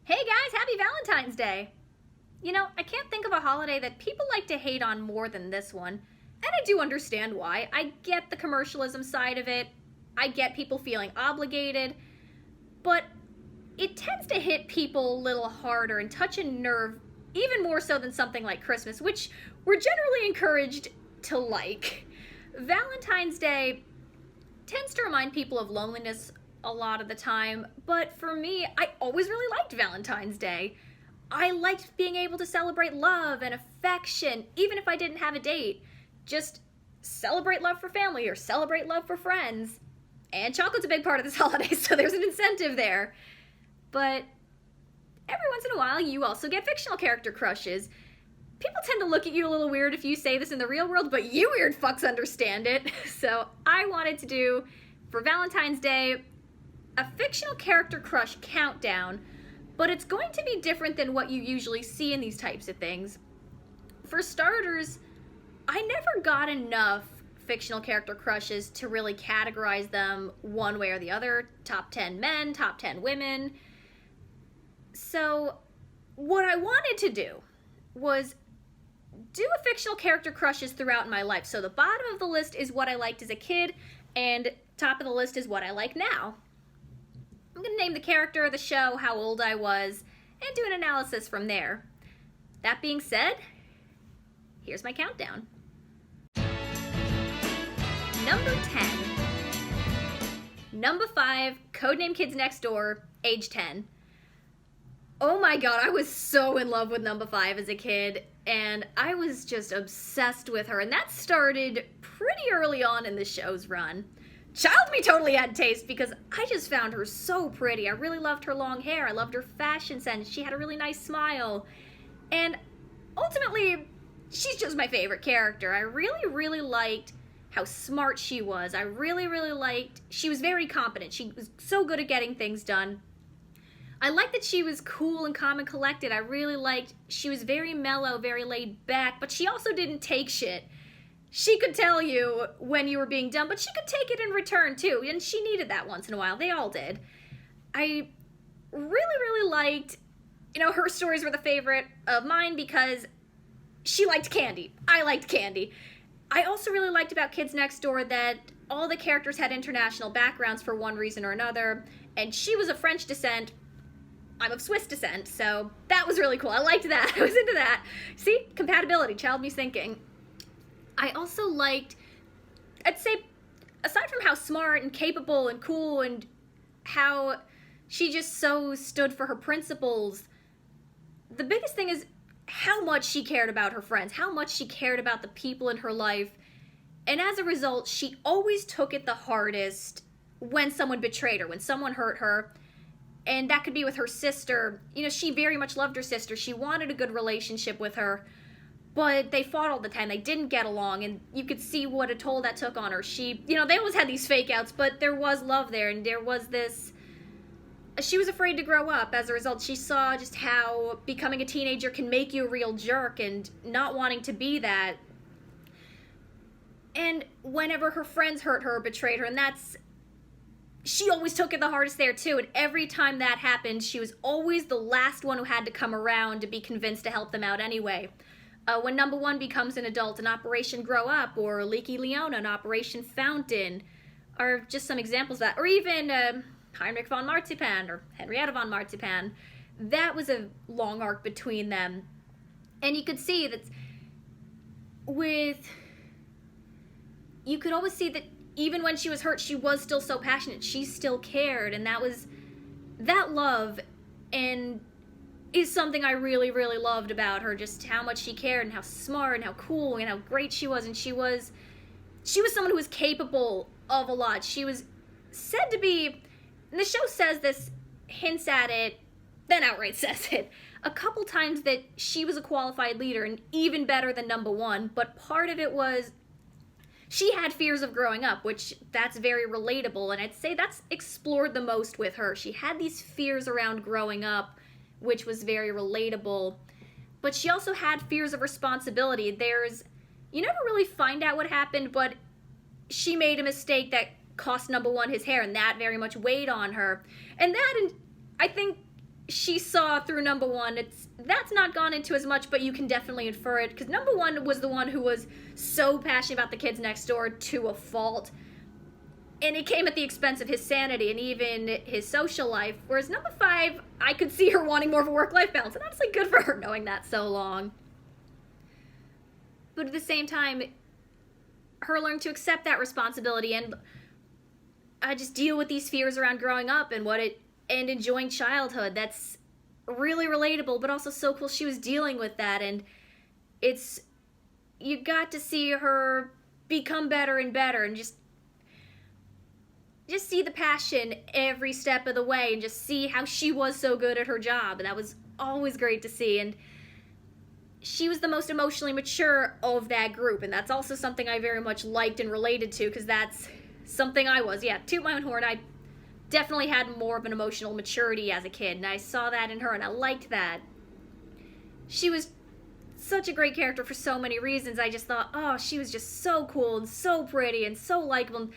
Hey guys, happy Valentine's Day! I can't think of a holiday that people like to hate on more than this one. And I do understand why. I get the commercialism side of it. I get people feeling obligated. But it tends to hit people a little harder and touch a nerve even more so than something like Christmas, which we're generally encouraged to like. Valentine's Day tends to remind people of loneliness a lot of the time, but for me, I always really liked Valentine's Day. I liked being able to celebrate love and affection, even if I didn't have a date. Just celebrate love for family or celebrate love for friends. And chocolate's a big part of this holiday, so there's an incentive there. But every once in a while, you also get fictional character crushes. People tend to look at you a little weird if you say this in the real world, but you weird fucks understand it. So I wanted to do, for Valentine's Day, a fictional character crush countdown, but it's going to be different than what you usually see in these types of things. For starters, I never got enough fictional character crushes to really categorize them one way or the other. Top 10 men, top 10 women. So what I wanted to do was do a fictional character crushes throughout my life. So the bottom of the list is what I liked as a kid, and top of the list is what I like now. I'm going to name the character, the show, how old I was, and do an analysis from there. That being said, here's my countdown. Number 10. Number 5, Codename Kids Next Door, age 10. Oh my god, I was so in love with number 5 as a kid, and I was just obsessed with her, and that started pretty early on in the show's run. Child me totally had taste because I just found her so pretty. I really loved her long hair. I loved her fashion sense. She had a really nice smile. And ultimately, she's just my favorite character. I really, really liked how smart she was. I really, really liked, she was very competent. She was so good at getting things done. I liked that she was cool and calm and collected. I really liked, she was very mellow, very laid back, but she also didn't take shit. She could tell you when you were being dumb, but she could take it in return too, and she needed that once in a while. They all did. I really, really liked, her stories were the favorite of mine because she liked candy. I liked candy. I also really liked about Kids Next Door that all the characters had international backgrounds for one reason or another, and she was of French descent. I'm of Swiss descent, so that was really cool. I liked that. I was into that. See? Compatibility. Child me thinking. I also liked, I'd say, aside from how smart and capable and cool and how she just so stood for her principles, the biggest thing is how much she cared about her friends, how much she cared about the people in her life, and as a result, she always took it the hardest when someone betrayed her, when someone hurt her, and that could be with her sister. She very much loved her sister. She wanted a good relationship with her, but they fought all the time. They didn't get along, and you could see what a toll that took on her. They always had these fake outs, but there was love there, and there was this, she was afraid to grow up. As a result, she saw just how becoming a teenager can make you a real jerk and not wanting to be that. And whenever her friends hurt her or betrayed her, and she always took it the hardest there too, and every time that happened, she was always the last one who had to come around to be convinced to help them out anyway. When number 1 becomes an adult in Operation Grow Up, or Leaky Leona in Operation Fountain, are just some examples of that. Or even Heinrich von Marzipan, or Henrietta von Marzipan. That was a long arc between them. And you could see that you could always see that even when she was hurt, she was still so passionate. She still cared, and that love and is something I really, really loved about her, just how much she cared and how smart and how cool and how great she was. And she was someone who was capable of a lot. She was said to be, and the show says this, hints at it, then outright says it, a couple times that she was a qualified leader and even better than number 1, but part of it was she had fears of growing up, which that's very relatable, and I'd say that's explored the most with her. She had these fears around growing up, which was very relatable, but she also had fears of responsibility. You never really find out what happened, but she made a mistake that cost number 1 his hair, and that very much weighed on her. And I think she saw through number one. That's not gone into as much, but you can definitely infer it, because number one was the one who was so passionate about the kids next door to a fault, and it came at the expense of his sanity and even his social life, whereas number five, I could see her wanting more of a work-life balance, and honestly, good for her knowing that so long. But at the same time, her learning to accept that responsibility and just deal with these fears around growing up and and enjoying childhood. That's really relatable, but also so cool she was dealing with that, and you got to see her become better and better, and just see the passion every step of the way, and just see how she was so good at her job, and that was always great to see. And she was the most emotionally mature of that group, and that's also something I very much liked and related to, because that's something I was. Yeah, toot my own horn, I definitely had more of an emotional maturity as a kid, and I saw that in her, and I liked that. She was such a great character for so many reasons. I just thought, oh, she was just so cool and so pretty and so likable and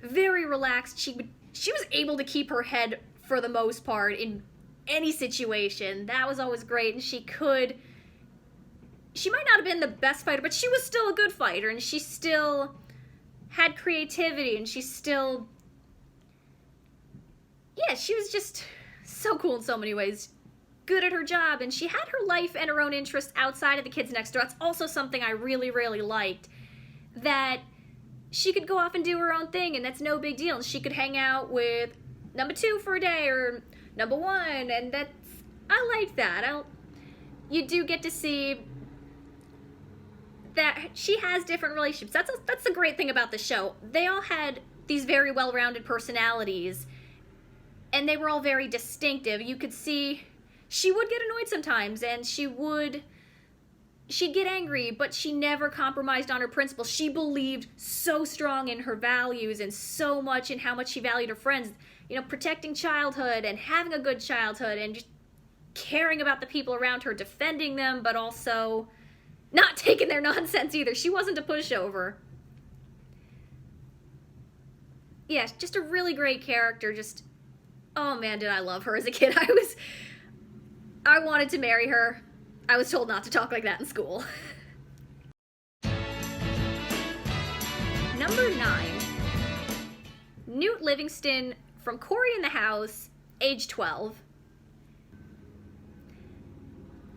very relaxed. She was able to keep her head for the most part in any situation. That was always great, and she might not have been the best fighter, but she was still a good fighter, and she still had creativity, and she was just so cool in so many ways. Good at her job, and she had her life and her own interests outside of the kids next door. That's also something I really, really liked. That she could go off and do her own thing, and that's no big deal. And she could hang out with number two for a day, or number one, and I like that. You do get to see that she has different relationships. That's the great thing about the show. They all had these very well-rounded personalities, and they were all very distinctive. You could see she would get annoyed sometimes, and she'd get angry, but she never compromised on her principles. She believed so strong in her values and so much in how much she valued her friends. Protecting childhood and having a good childhood and just caring about the people around her, defending them, but also not taking their nonsense either. She wasn't a pushover. Yeah, just a really great character. Oh man, did I love her as a kid. I wanted to marry her. I was told not to talk like that in school. Number 9. Newt Livingston from Cory in the House, age 12.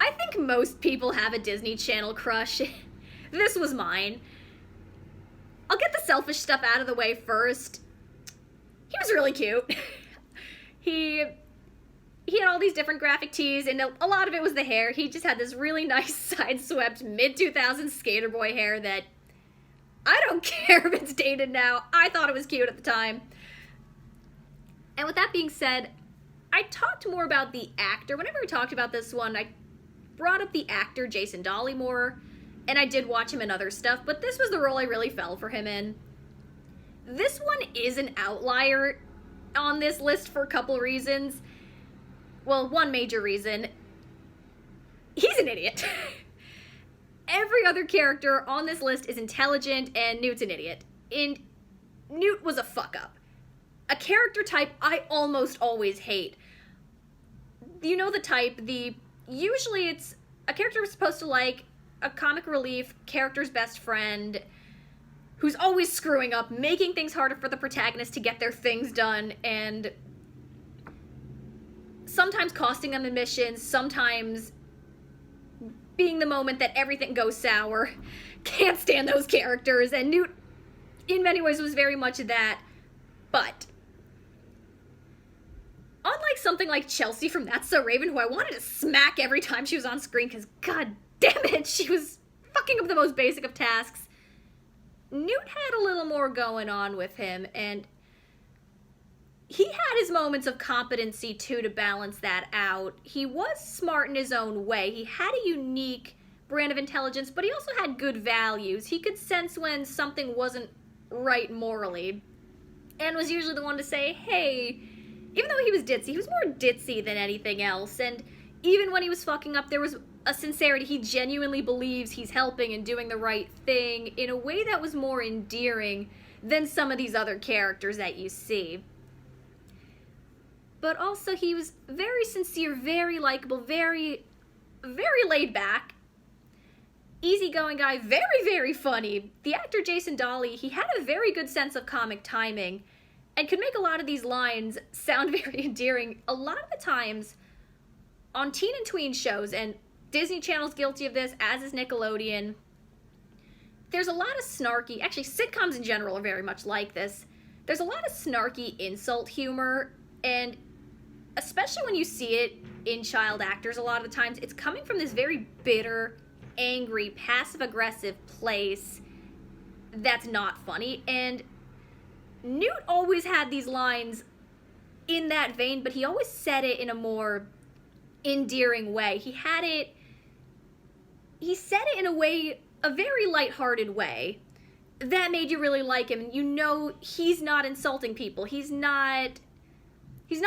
I think most people have a Disney Channel crush. This was mine. I'll get the selfish stuff out of the way first. He was really cute. He had all these different graphic tees, and a lot of it was the hair. He just had this really nice side-swept mid-2000s skater boy hair that I don't care if it's dated now. I thought it was cute at the time. And with that being said, I talked more about the actor. Whenever I talked about this one, I brought up the actor Jason Dollymore, and I did watch him in other stuff, but this was the role I really fell for him in. This one is an outlier on this list for a couple reasons. Well, one major reason. He's an idiot. Every other character on this list is intelligent, and Newt's an idiot. And Newt was a fuck-up. A character type I almost always hate. You know the type, usually it's a character who's supposed to like a comic relief, character's best friend, who's always screwing up, making things harder for the protagonist to get their things done, and sometimes costing them the mission, sometimes being the moment that everything goes sour. Can't stand those characters, and Newt, in many ways, was very much that. But unlike something like Chelsea from That's So Raven, who I wanted to smack every time she was on screen, because god damn it, she was fucking up the most basic of tasks, Newt had a little more going on with him, and he had his moments of competency, too, to balance that out. He was smart in his own way. He had a unique brand of intelligence, but he also had good values. He could sense when something wasn't right morally, and was usually the one to say, hey, even though he was ditzy, he was more ditzy than anything else, and even when he was fucking up, there was a sincerity. He genuinely believes he's helping and doing the right thing in a way that was more endearing than some of these other characters that you see. but also he was very sincere, very likable, very, very laid back, easygoing guy, very, very funny. The actor Jason Dolley, he had a very good sense of comic timing and could make a lot of these lines sound very endearing. A lot of the times on teen and tween shows, and Disney Channel's guilty of this, as is Nickelodeon, there's a lot of snarky, actually sitcoms in general are very much like this, there's a lot of snarky insult humor, and especially when you see it in child actors a lot of the times, it's coming from this very bitter, angry, passive-aggressive place that's not funny. And Newt always had these lines in that vein, but he always said it in a more endearing way. He said it in a way, a very lighthearted way, that made you really like him. You know he's not insulting people. He's not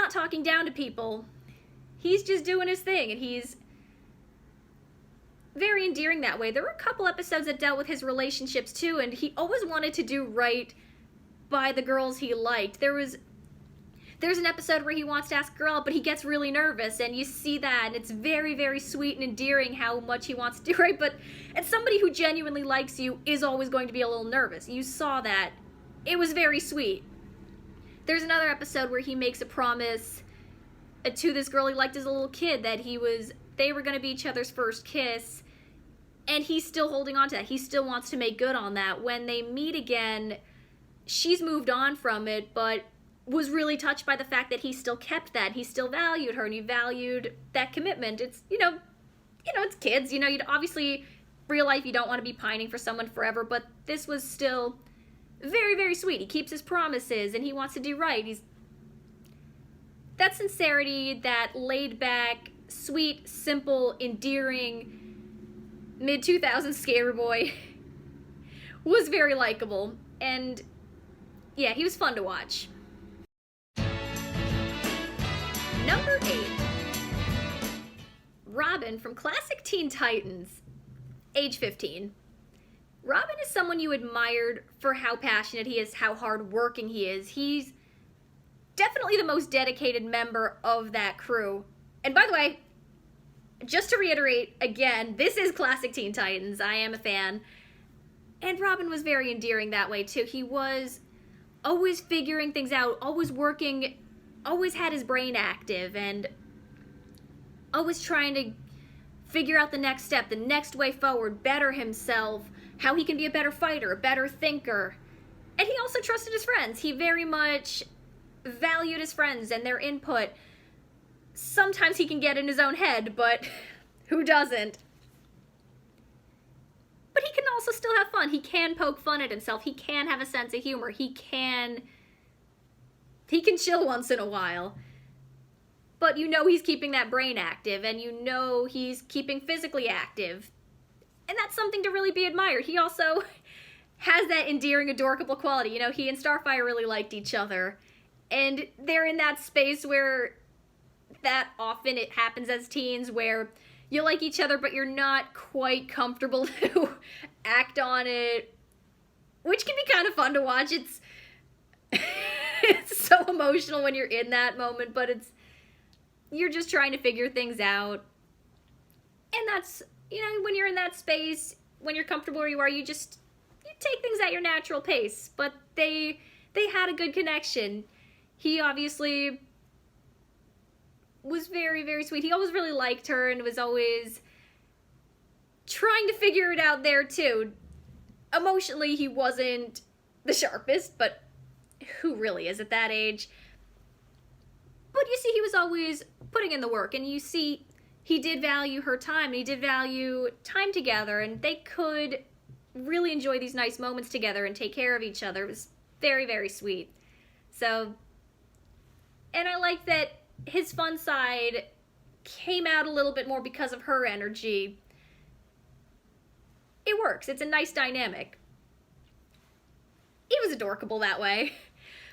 talking down to people. He's just doing his thing, and he's very endearing that way. There were a couple episodes that dealt with his relationships too, and he always wanted to do right by the girls he liked. There's an episode where he wants to ask a girl, but he gets really nervous, and you see that, and it's very, very sweet and endearing how much he wants to do right, but as somebody who genuinely likes you is always going to be a little nervous. You saw that. It was very sweet. There's another episode where he makes a promise to this girl he liked as a little kid that they were going to be each other's first kiss, and he's still holding on to that. He still wants to make good on that. When they meet again, she's moved on from it, but was really touched by the fact that he still kept that. He still valued her, and he valued that commitment. It's, it's kids. You'd obviously, real life, you don't want to be pining for someone forever, but this was still very, very sweet. He keeps his promises, and he wants to do right. That sincerity, that laid-back, sweet, simple, endearing, mid-2000s skater boy was very likable. And, yeah, he was fun to watch. Number 8. Robin from classic Teen Titans, age 15. Robin is someone you admired for how passionate he is, how hardworking he is. He's definitely the most dedicated member of that crew. And by the way, just to reiterate again, this is classic Teen Titans. I am a fan. And Robin was very endearing that way too. He was always figuring things out, always working, always had his brain active, and always trying to figure out the next step, the next way forward, better himself, how he can be a better fighter, a better thinker. And he also trusted his friends. He very much valued his friends and their input. Sometimes he can get in his own head, but who doesn't? But he can also still have fun. He can poke fun at himself. He can have a sense of humor. He can chill once in a while. But he's keeping that brain active, and he's keeping physically active. And that's something to really be admired. He also has that endearing, adorable quality. He and Starfire really liked each other. And they're in that space where that often it happens as teens, where you like each other, but you're not quite comfortable to act on it, which can be kind of fun to watch. It's so emotional when you're in that moment, but you're just trying to figure things out. And that's, when you're in that space, when you're comfortable where you are, you take things at your natural pace. But they had a good connection. He obviously was very, very sweet. He always really liked her and was always trying to figure it out there too. Emotionally, he wasn't the sharpest, but who really is at that age? But you see, he was always putting in the work, and you see he did value her time, and he did value time together, and they could really enjoy these nice moments together and take care of each other. It was very, very sweet. So, and I like that his fun side came out a little bit more because of her energy. It works. It's a nice dynamic. He was adorable that way.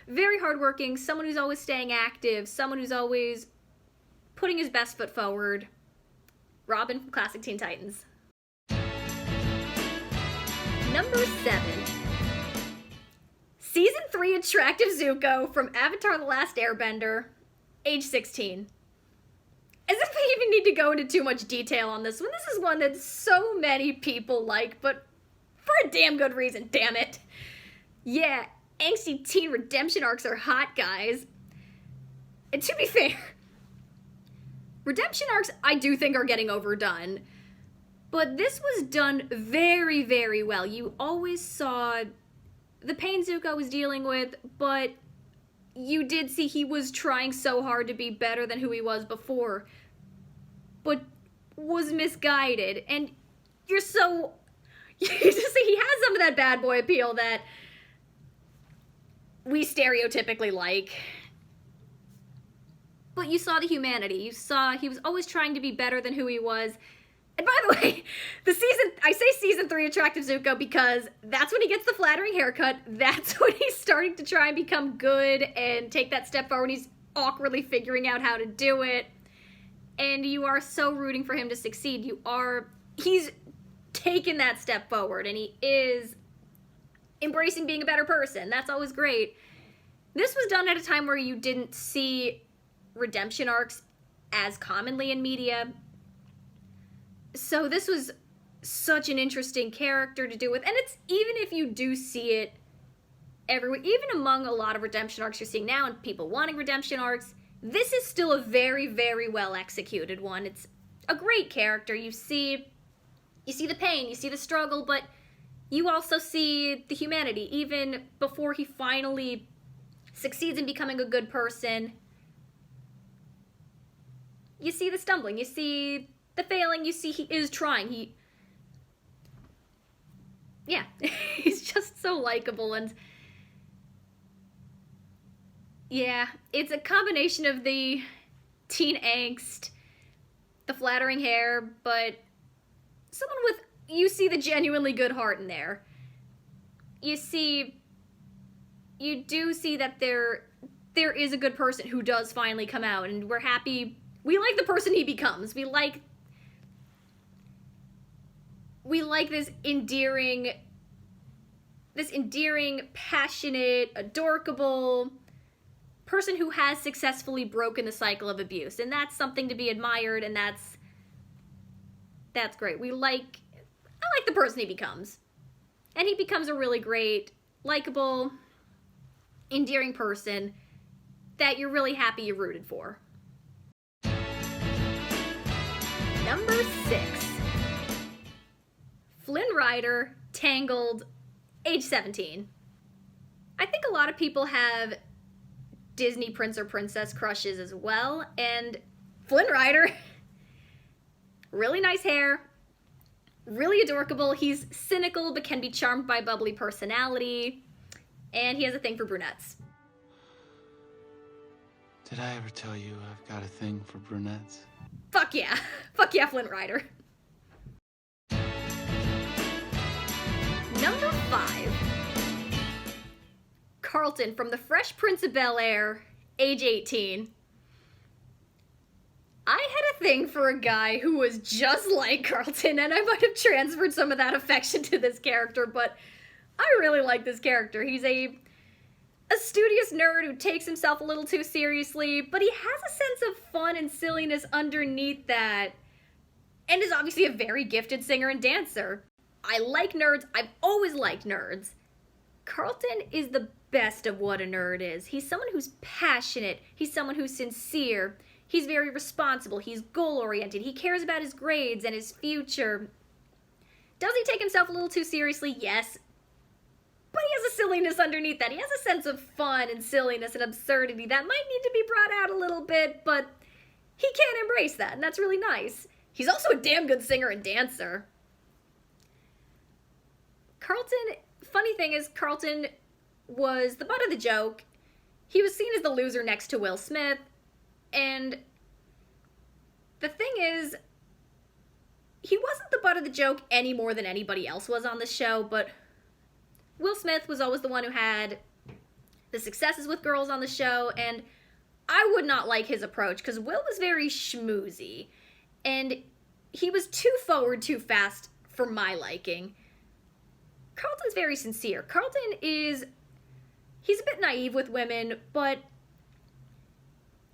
Very hardworking, someone who's always staying active, someone who's always putting his best foot forward. Robin from classic Teen Titans. Number 7. Season 3 attractive Zuko from Avatar: The Last Airbender. age 16. As if I even need to go into too much detail on this one. This is one that so many people like, but for a damn good reason, damn it. Yeah, angsty teen redemption arcs are hot, guys. And to be fair, redemption arcs I do think are getting overdone. But this was done very, very well. You always saw the pain Zuko was dealing with, but you did see he was trying so hard to be better than who he was before, but was misguided. And you're so... You just see he has some of that bad boy appeal that we stereotypically like. But you saw the humanity. You saw he was always trying to be better than who he was. And by the way, I say season 3 attractive Zuko because that's when he gets the flattering haircut. That's when he's starting to try and become good and take that step forward. He's awkwardly figuring out how to do it. And you are so rooting for him to succeed. He's taken that step forward and he is embracing being a better person. That's always great. This was done at a time where you didn't see redemption arcs as commonly in media. So this was such an interesting character to do with, and it's, even if you do see it everywhere, even among a lot of redemption arcs you're seeing now and people wanting redemption arcs, this is still a very, very well executed one. It's a great character. You see the pain, you see the struggle, but you also see the humanity. Even before he finally succeeds in becoming a good person, you see the stumbling, you see the failing, you see he is trying. He's just so likable. And yeah, it's a combination of the teen angst, the flattering hair, but someone with, you see the genuinely good heart in there. You do see that there is a good person who does finally come out, and we're happy. We like the person he becomes. We like this endearing, passionate, adorable person who has successfully broken the cycle of abuse. And that's something to be admired, and that's great. I like the person he becomes. And he becomes a really great, likable, endearing person that you're really happy you rooted for. Number 6. Flynn Rider, Tangled, age 17. I think a lot of people have Disney prince or princess crushes as well, and Flynn Rider, really nice hair, really adorable. He's cynical but can be charmed by bubbly personality, and he has a thing for brunettes. Did I ever tell you I've got a thing for brunettes? Fuck yeah. Fuck yeah, Flynn Rider. Number 5. Carlton from The Fresh Prince of Bel-Air, age 18. I had a thing for a guy who was just like Carlton, and I might have transferred some of that affection to this character, but I really like this character. He's a studious nerd who takes himself a little too seriously, but he has a sense of fun and silliness underneath that, and is obviously a very gifted singer and dancer. I like nerds. I've always liked nerds. Carlton is the best of what a nerd is. He's someone who's passionate. He's someone who's sincere. He's very responsible. He's goal-oriented. He cares about his grades and his future. Does he take himself a little too seriously? Yes. But he has a silliness underneath that. He has a sense of fun and silliness and absurdity that might need to be brought out a little bit, but he can embrace that, and that's really nice. He's also a damn good singer and dancer. Carlton, funny thing is, Carlton was the butt of the joke. He was seen as the loser next to Will Smith, and the thing is, he wasn't the butt of the joke any more than anybody else was on the show, but Will Smith was always the one who had the successes with girls on the show, and I would not like his approach, because Will was very schmoozy, and he was too forward too fast for my liking. Carlton's very sincere. Carlton he's a bit naive with women, but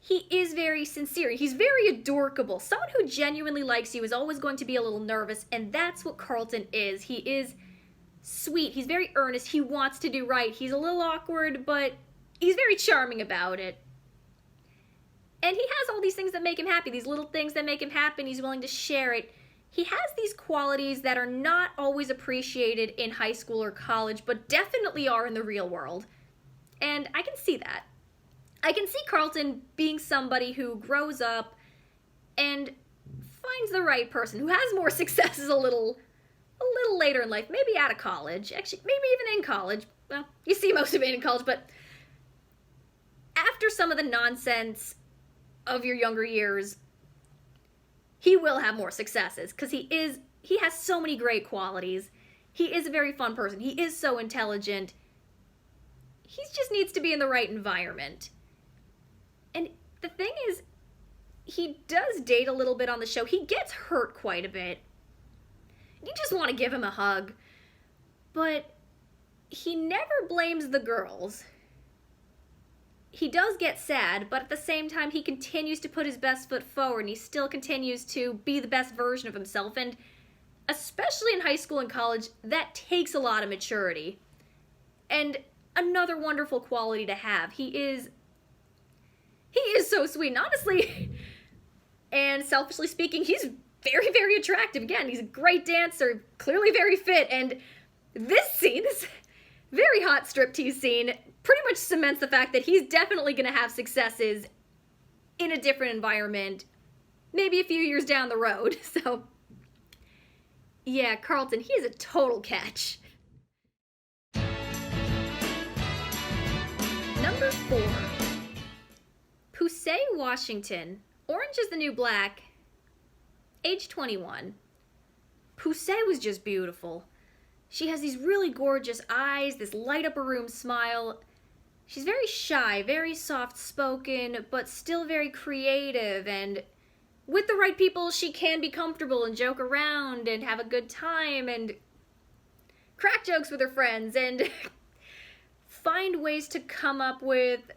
he is very sincere. He's very adorable. Someone who genuinely likes you is always going to be a little nervous, and that's what Carlton is. He is sweet. He's very earnest. He wants to do right. He's a little awkward, but he's very charming about it. And he has all these things that make him happy, these little things that make him happy, and he's willing to share it. He has these qualities that are not always appreciated in high school or college, but definitely are in the real world. And I can see that. I can see Carlton being somebody who grows up and finds the right person, who has more successes a little later in life, maybe out of college, actually, maybe even in college. Well, you see most of it in college, but after some of the nonsense of your younger years, he will have more successes because he has so many great qualities. He is a very fun person. He is so intelligent. He just needs to be in the right environment. And the thing is, he does date a little bit on the show. He gets hurt quite a bit. You just want to give him a hug. But he never blames the girls. He does get sad, but at the same time, he continues to put his best foot forward, and he still continues to be the best version of himself. And especially in high school and college, that takes a lot of maturity. And another wonderful quality to have. He is so sweet. And honestly, and selfishly speaking, he's very, very attractive. Again, he's a great dancer, clearly very fit. And this scene, this very hot striptease scene, pretty much cements the fact that he's definitely going to have successes in a different environment, maybe a few years down the road. So, yeah, Carlton, he is a total catch. Number 4. Pousse Washington. Orange is the New Black. Age 21. Pousse was just beautiful. She has these really gorgeous eyes, this light-up-a-room smile. She's very shy, very soft-spoken, but still very creative, and with the right people, she can be comfortable and joke around and have a good time and crack jokes with her friends and find ways to come up with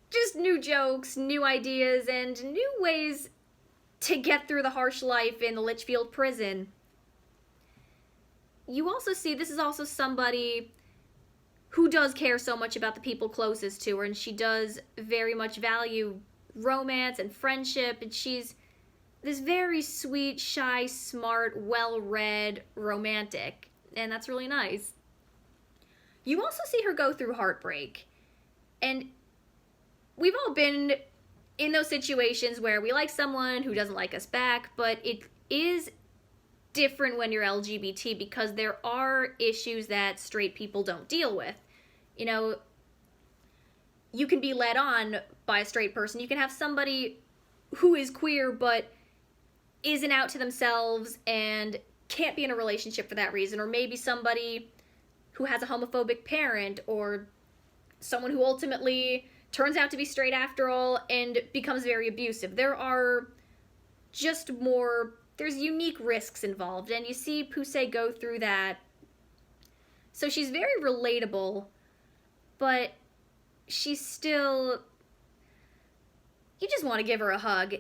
just new jokes, new ideas, and new ways to get through the harsh life in the Litchfield prison. You also see this is also somebody who does care so much about the people closest to her, and she does very much value romance and friendship, and she's this very sweet, shy, smart, well-read romantic, and that's really nice. You also see her go through heartbreak, and we've all been in those situations where we like someone who doesn't like us back, but it is different when you're LGBT because there are issues that straight people don't deal with. You know, you can be led on by a straight person. You can have somebody who is queer but isn't out to themselves and can't be in a relationship for that reason, or maybe somebody who has a homophobic parent, or someone who ultimately turns out to be straight after all and becomes very abusive. There's unique risks involved, and you see Pousse go through that. So she's very relatable, but she's still, you just want to give her a hug.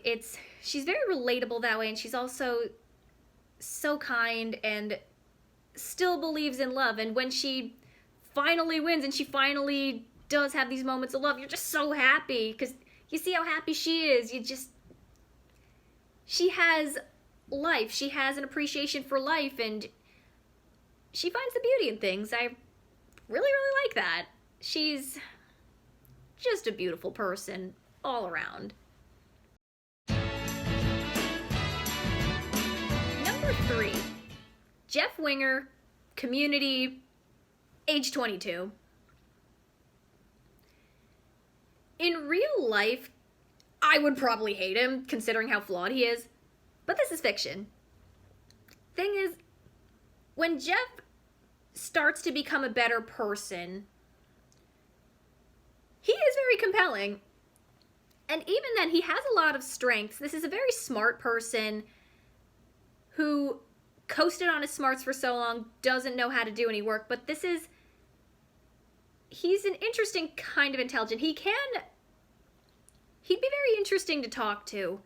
She's very relatable that way, and she's also so kind and still believes in love. And when she finally wins and she finally does have these moments of love, you're just so happy because you see how happy she is. She has life. She has an appreciation for life, and she finds the beauty in things. I really, really like that. She's just a beautiful person all around. Number 3. Jeff Winger, Community, age 22. In real life, I would probably hate him, considering how flawed he is. But this is fiction. Thing is, when Jeff starts to become a better person, he is very compelling. And even then, he has a lot of strengths. This is a very smart person who coasted on his smarts for so long, doesn't know how to do any work, but he's an interesting kind of intelligent. He can He'd be very interesting to talk to.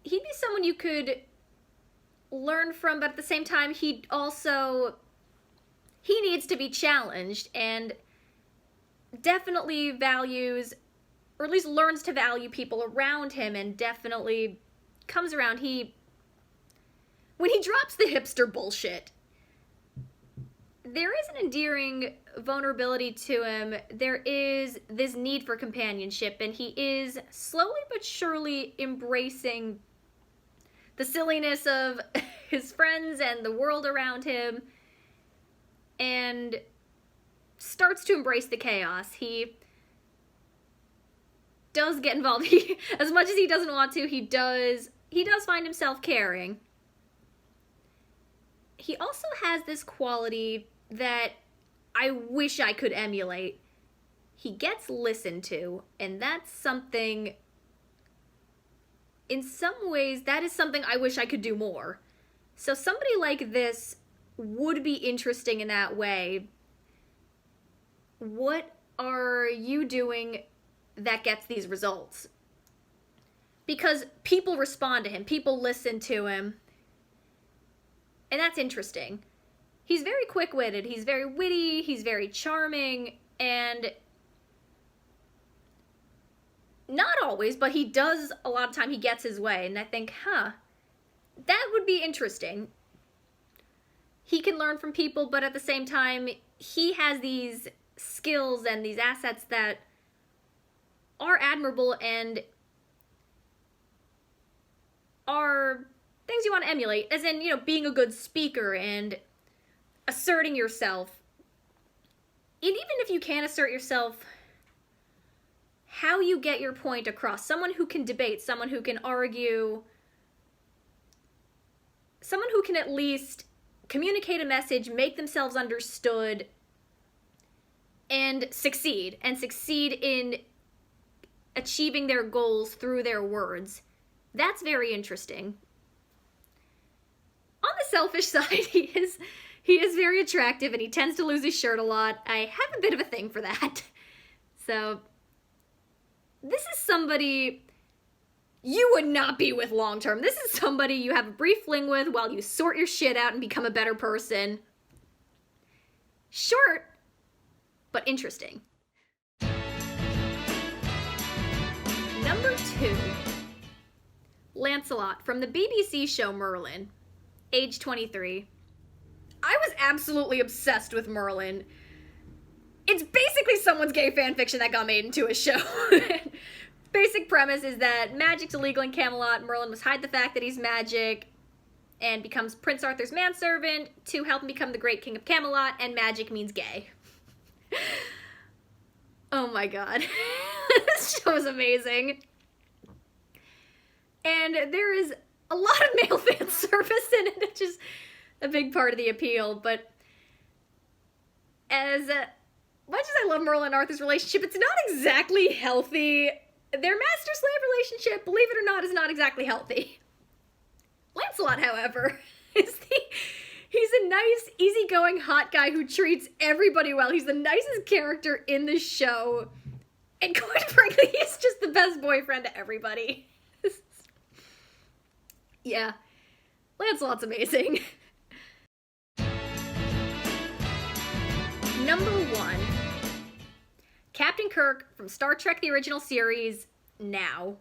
He'd be someone you could learn from, but at the same time, he needs to be challenged, and definitely values, or at least learns to value people around him, and definitely comes around. When he drops the hipster bullshit, there is an endearing vulnerability to him. There is this need for companionship, and he is slowly but surely embracing the silliness of his friends and the world around him, and starts to embrace the chaos. He does get involved. As much as he doesn't want to, he does find himself caring. He also has this quality that I wish I could emulate. He gets listened to, and that's something, in some ways, that is something I wish I could do more. So somebody like this would be interesting in that way. What are you doing that gets these results? Because people respond to him, people listen to him, and that's interesting. He's very quick-witted, he's very witty, he's very charming, and not always, but he does, a lot of time he gets his way, and I think, that would be interesting. He can learn from people, but at the same time, he has these skills and these assets that are admirable and are things you want to emulate, as in, being a good speaker and asserting yourself. And even if you can't assert yourself, how you get your point across. Someone who can debate, someone who can argue, someone who can at least communicate a message, make themselves understood, and succeed in achieving their goals through their words. That's very interesting. On the selfish side, he is very attractive, and he tends to lose his shirt a lot. I have a bit of a thing for that. So, this is somebody you would not be with long term. This is somebody you have a brief fling with while you sort your shit out and become a better person. Short, but interesting. Number 2. Lancelot from the BBC show Merlin, age 23. I was absolutely obsessed with Merlin. It's basically someone's gay fanfiction that got made into a show. Basic premise is that magic's illegal in Camelot. Merlin must hide the fact that he's magic and becomes Prince Arthur's manservant to help him become the great king of Camelot, and magic means gay. Oh my god. This show is amazing. And there is a lot of male fan service in it, which is a big part of the appeal, but as much as I love Merlin and Arthur's relationship, it's not exactly healthy. Their master-slave relationship, believe it or not, is not exactly healthy. Lancelot, however, he's a nice, easygoing, hot guy who treats everybody well. He's the nicest character in the show, and quite frankly, he's just the best boyfriend to everybody. Yeah, Lancelot's amazing. Number 1. Captain Kirk from Star Trek the Original Series, now.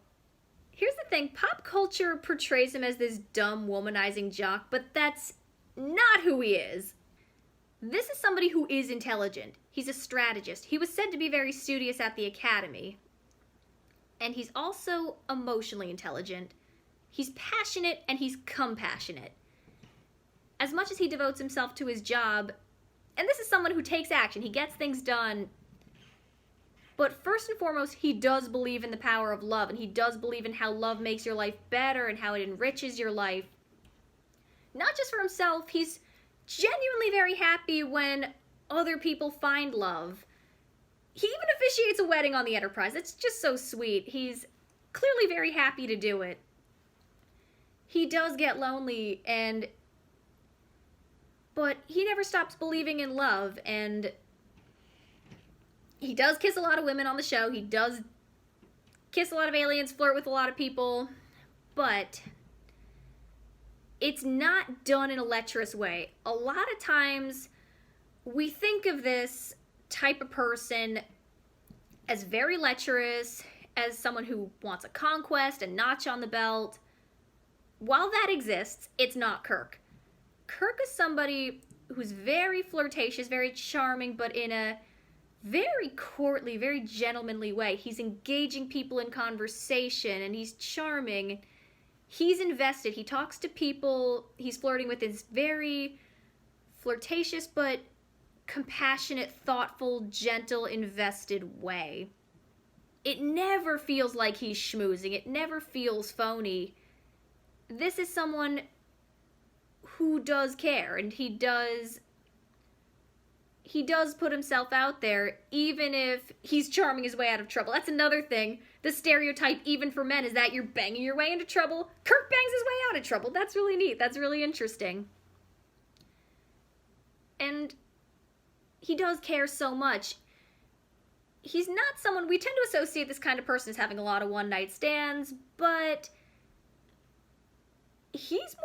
Here's the thing, pop culture portrays him as this dumb, womanizing jock, but that's not who he is. This is somebody who is intelligent. He's a strategist. He was said to be very studious at the academy. And he's also emotionally intelligent. He's passionate and he's compassionate. As much as he devotes himself to his job, and this is someone who takes action, he gets things done, but first and foremost, he does believe in the power of love, and he does believe in how love makes your life better and how it enriches your life. Not just for himself, he's genuinely very happy when other people find love. He even officiates a wedding on the Enterprise. It's just so sweet. He's clearly very happy to do it. He does get lonely, but he never stops believing in love, and he does kiss a lot of women on the show. He does kiss a lot of aliens, flirt with a lot of people, but it's not done in a lecherous way. A lot of times we think of this type of person as very lecherous, as someone who wants a conquest, a notch on the belt. While that exists, it's not Kirk. Kirk is somebody who's very flirtatious, very charming, but in a very courtly, very gentlemanly way. He's engaging people in conversation, and he's charming. He's invested. He talks to people he's flirting with in this very flirtatious but compassionate, thoughtful, gentle, invested way. It never feels like he's schmoozing. It never feels phony. This is someone who does care, and he does put himself out there, even if he's charming his way out of trouble. That's another thing. The stereotype, even for men, is that you're banging your way into trouble. Kirk bangs his way out of trouble. That's really neat. That's really interesting. And he does care so much. He's not someone, we tend to associate this kind of person as having a lot of one-night stands, but he's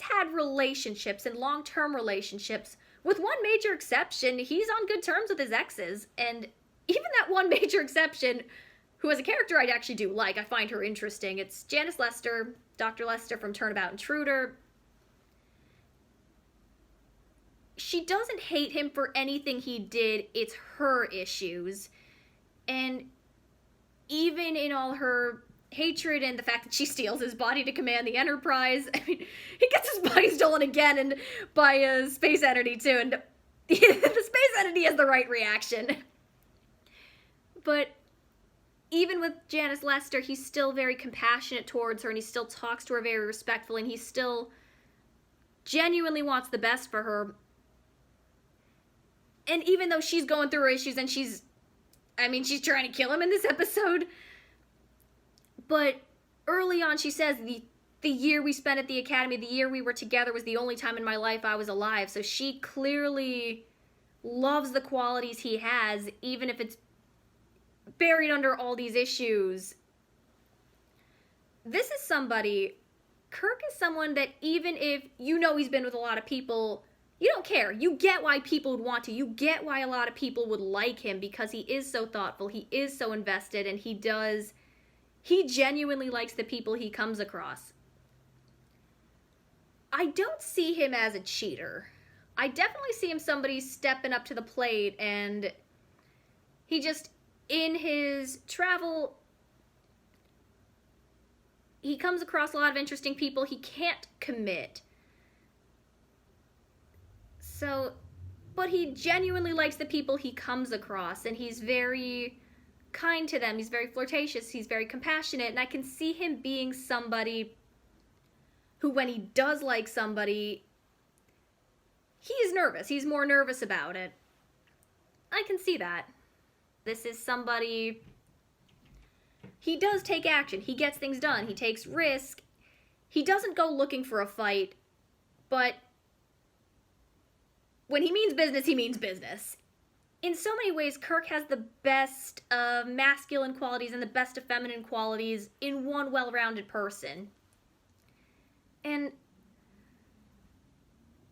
had relationships and long-term relationships. With one major exception, he's on good terms with his exes, and even that one major exception, who as a character I'd actually do like, I find her interesting. It's Janice Lester, Dr. Lester from Turnabout Intruder. She doesn't hate him for anything he did, it's her issues. And even in all her hatred and the fact that she steals his body to command the Enterprise, I mean, he gets his body stolen again and by a space entity too, and the space entity has the right reaction. But even with Janice Lester, he's still very compassionate towards her, and he still talks to her very respectfully, and he still genuinely wants the best for her. And even though she's going through her issues, and she's trying to kill him in this episode, but early on she says the year we spent at the academy, the year we were together, was the only time in my life I was alive. So she clearly loves the qualities he has, even if it's buried under all these issues. This is somebody, Kirk is someone that even if you know he's been with a lot of people, you don't care. You get why people would want to. You get why a lot of people would like him, because he is so thoughtful, he is so invested, and he genuinely likes the people he comes across. I don't see him as a cheater. I definitely see him somebody stepping up to the plate, and he just, in his travel, he comes across a lot of interesting people. He can't commit. So, but he genuinely likes the people he comes across, and he's very kind to them. He's very flirtatious. He's very compassionate, and I can see him being somebody who, when he does like somebody, he is nervous. He's more nervous about it. I can see that. This is somebody, he does take action. He gets things done. He takes risk. He doesn't go looking for a fight, but when he means business, he means business. In so many ways, Kirk has the best of masculine qualities and the best of feminine qualities in one well-rounded person. And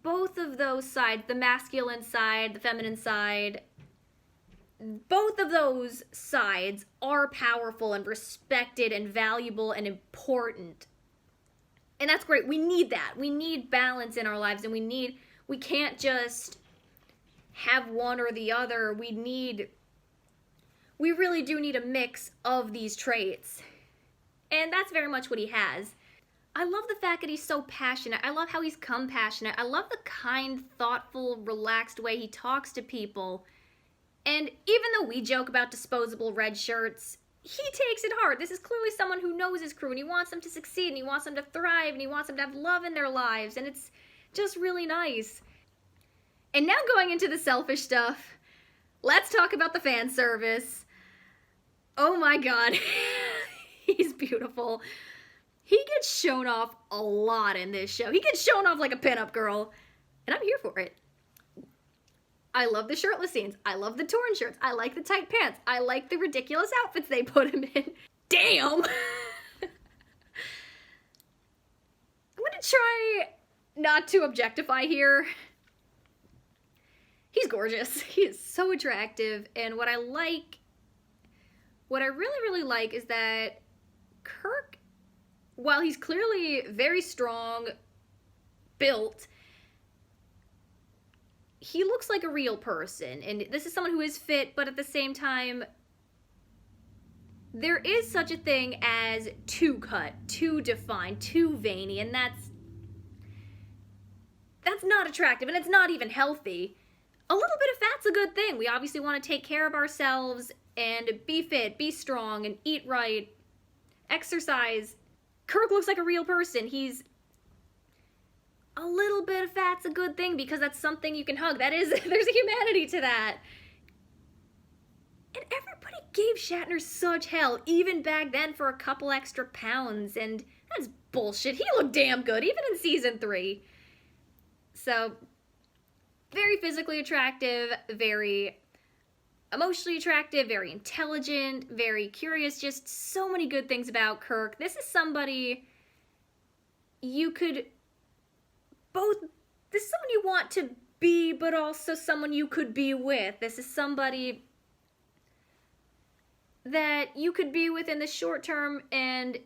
both of those sides, the masculine side, the feminine side, both of those sides are powerful and respected and valuable and important. And that's great. We need that. We need balance in our lives, and we can't just have one or the other. We really do need a mix of these traits. And that's very much what he has. I love the fact that he's so passionate. I love how he's compassionate. I love the kind, thoughtful, relaxed way he talks to people. And even though we joke about disposable red shirts, he takes it hard. This is clearly someone who knows his crew, and he wants them to succeed, and he wants them to thrive, and he wants them to have love in their lives, and it's just really nice. And now going into the selfish stuff, let's talk about the fan service. Oh my god, he's beautiful. He gets shown off a lot in this show. He gets shown off like a pinup girl, and I'm here for it. I love the shirtless scenes. I love the torn shirts. I like the tight pants. I like the ridiculous outfits they put him in. Damn! I'm gonna try not to objectify here. He's gorgeous. He is so attractive, and what I really like is that Kirk, while he's clearly very strong, built, he looks like a real person, and this is someone who is fit, but at the same time, there is such a thing as too cut, too defined, too veiny, and that's not attractive, and it's not even healthy. A little bit of fat's a good thing. We obviously want to take care of ourselves and be fit, be strong, and eat right, exercise. Kirk looks like a real person. He's a little bit of fat's a good thing because that's something you can hug. There's a humanity to that. And everybody gave Shatner such hell, even back then, for a couple extra pounds, and that's bullshit. He looked damn good, even in season 3. So, very physically attractive, very emotionally attractive, very intelligent, very curious, just so many good things about Kirk. This is somebody you could this is someone you want to be, but also someone you could be with. This is somebody that you could be with in the short term, and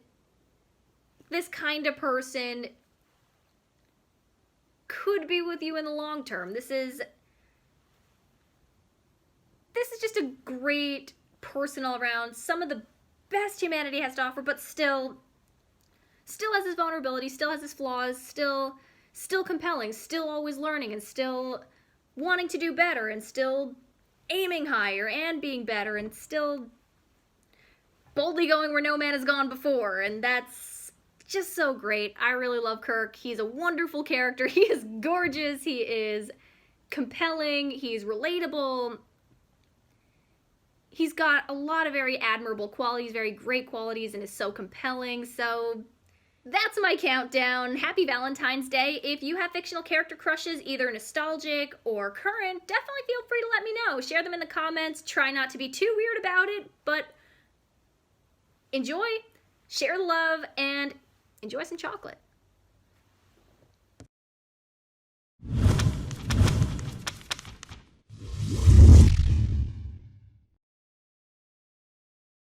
this kind of person could be with you in the long term. This is just a great person all around. Some of the best humanity has to offer, but still has his vulnerability, still has his flaws, still compelling, still always learning, and still wanting to do better, and still aiming higher and being better, and still boldly going where no man has gone before, and that's just so great. I really love Kirk. He's a wonderful character. He is gorgeous. He is compelling. He's relatable. He's got a lot of very admirable qualities, very great qualities, and is so compelling. So that's my countdown. Happy Valentine's Day. If you have fictional character crushes, either nostalgic or current, definitely feel free to let me know. Share them in the comments. Try not to be too weird about it, but enjoy, share the love, and enjoy some chocolate.